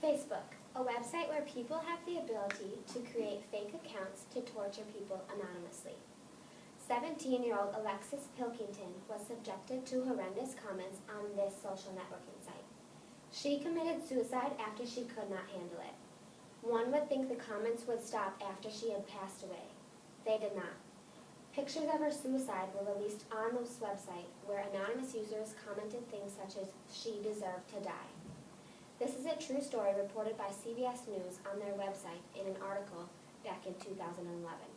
Facebook, a website where people have the ability to create fake accounts to torture people anonymously. 17-year-old Alexis Pilkington was subjected to horrendous comments on this social networking site. She committed suicide after she could not handle it. One would think the comments would stop after she had passed away. They did not. Pictures of her suicide were released on this website where anonymous users commented things such as, "She deserved to die." This is a true story reported by CBS News on their website in an article back in 2011.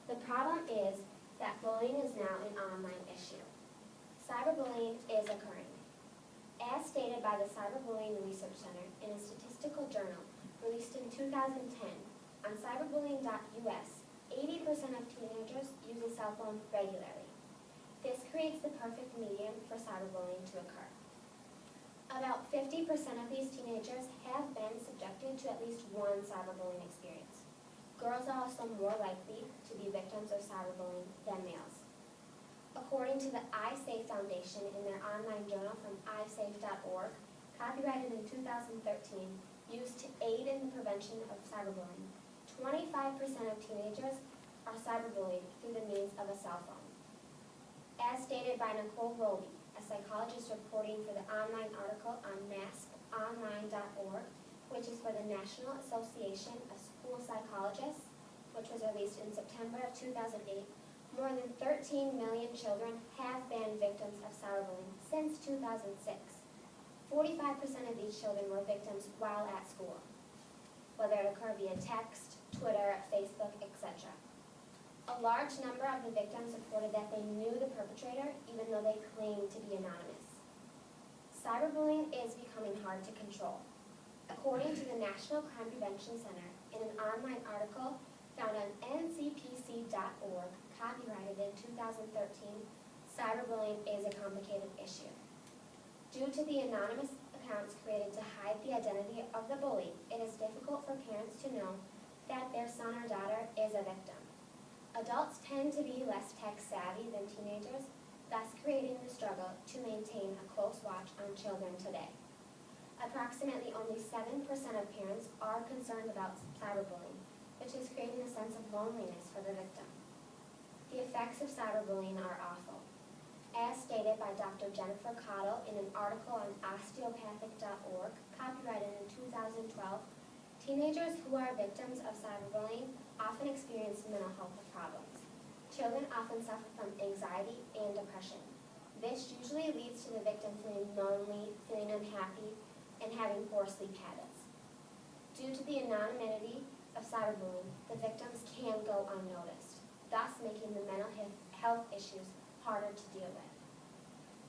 The problem is that bullying is now an online issue. Cyberbullying is occurring. As stated by the Cyberbullying Research Center in a statistical journal released in 2010 on cyberbullying.us, 80% of teenagers use a cell phone regularly. This creates the perfect medium for cyberbullying to occur. About 50% of these teenagers have been subjected to at least one cyberbullying experience. Girls are also more likely to be victims of cyberbullying than males. According to the iSafe Foundation in their online journal from iSafe.org, copyrighted in 2013, used to aid in the prevention of cyberbullying, 25% of teenagers are cyberbullied through the means of a cell phone. As stated by Nicole Roby, a psychologist reporting for the online article on NASPOnline.org, which is for the National Association of School Psychologists, which was released in September of 2008, more than 13 million children have been victims of cyberbullying since 2006. 45% of these children were victims while at school, whether it occurred via text, Twitter, Facebook, etc. A large number of the victims reported that they knew the perpetrator even though they claimed to be anonymous. Cyberbullying is becoming hard to control. According to the National Crime Prevention Center, in an online article found on ncpc.org, copyrighted in 2013, cyberbullying is a complicated issue. Due to the anonymous accounts created to hide the identity of the bully, it is difficult for parents to know that their son or daughter is a victim. Adults tend to be less tech savvy than teenagers, thus creating the struggle to maintain a close watch on children today. Approximately only 7% of parents are concerned about cyberbullying, which is creating a sense of loneliness for the victim. The effects of cyberbullying are awful. As stated by Dr. Jennifer Cottle in an article on osteopathic.org, copyrighted in 2012, teenagers who are victims of cyberbullying often experience mental health problems. Children often suffer from anxiety and depression. This usually leads to the victim feeling lonely, feeling unhappy, and having poor sleep habits. Due to the anonymity of cyberbullying, the victims can go unnoticed, thus making the mental health issues harder to deal with.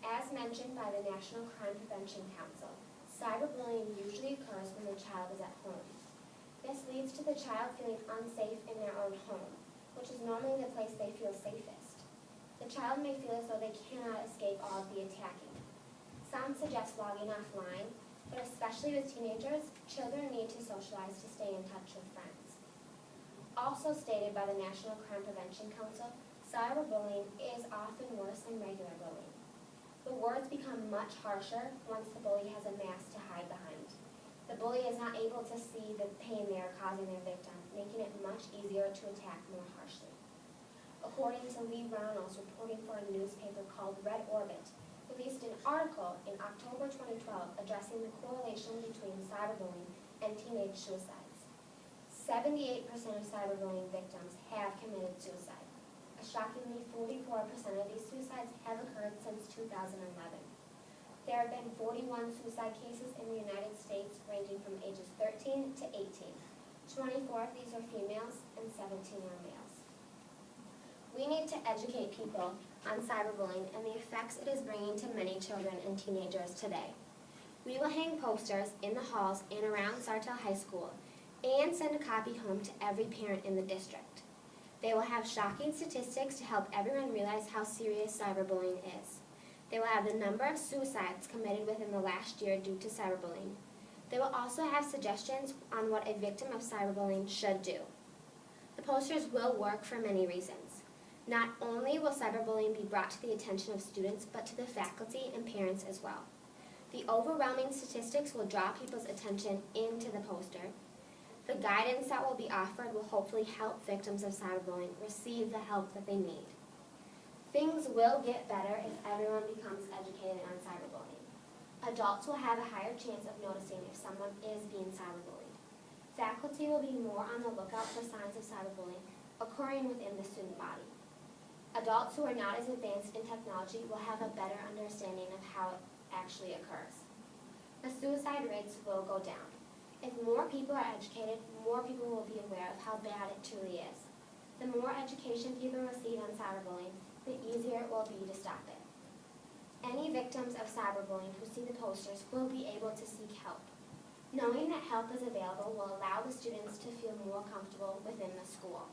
As mentioned by the National Crime Prevention Council, cyberbullying usually occurs when the child is at home. This leads to the child feeling unsafe in their own home, which is normally the place they feel safest. The child may feel as though they cannot escape all of the attacking. Some suggest logging offline, but especially with teenagers, children need to socialize to stay in touch with friends. Also stated by the National Crime Prevention Council, cyberbullying is often worse than regular bullying. The words become much harsher once the bully has a mask to hide behind. The bully is not able to see the pain they are causing their victim, making it much easier to attack more harshly. According to Lee Ronalds, reporting for a newspaper called Red Orbit, released an article in October 2012 addressing the correlation between cyberbullying and teenage suicides. 78% of cyberbullying victims have committed suicide. A shockingly 44% of these suicides have occurred since 2011. There have been 41 suicide cases in the United States ranging from ages 13 to 18. 24 of these are females and 17 are males. We need to educate people on cyberbullying and the effects it is bringing to many children and teenagers today. We will hang posters in the halls and around Sartell High School and send a copy home to every parent in the district. They will have shocking statistics to help everyone realize how serious cyberbullying is. They will have the number of suicides committed within the last year due to cyberbullying. They will also have suggestions on what a victim of cyberbullying should do. The posters will work for many reasons. Not only will cyberbullying be brought to the attention of students, but to the faculty and parents as well. The overwhelming statistics will draw people's attention into the poster. The guidance that will be offered will hopefully help victims of cyberbullying receive the help that they need. Things will get better if everyone becomes educated on cyberbullying. Adults will have a higher chance of noticing if someone is being cyberbullied. Faculty will be more on the lookout for signs of cyberbullying occurring within the student body. Adults who are not as advanced in technology will have a better understanding of how it actually occurs. The suicide rates will go down. If more people are educated, more people will be aware of how bad it truly is. The more education people receive on cyberbullying, the easier it will be to stop it. Any victims of cyberbullying who see the posters will be able to seek help. Knowing that help is available will allow the students to feel more comfortable within the school.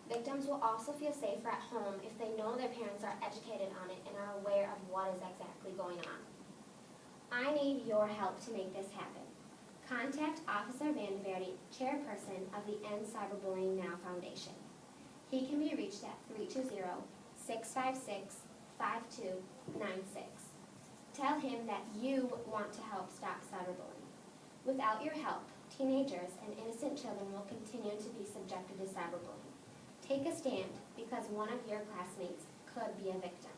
Victims will also feel safer at home if they know their parents are educated on it and are aware of what is exactly going on. I need your help to make this happen. Contact Officer Vanderverde, chairperson of the End Cyberbullying Now Foundation. He can be reached at 320-656-5296. Tell him that you want to help stop cyberbullying. Without your help, teenagers and innocent children will continue to be subjected to cyberbullying. Take a stand because one of your classmates could be a victim.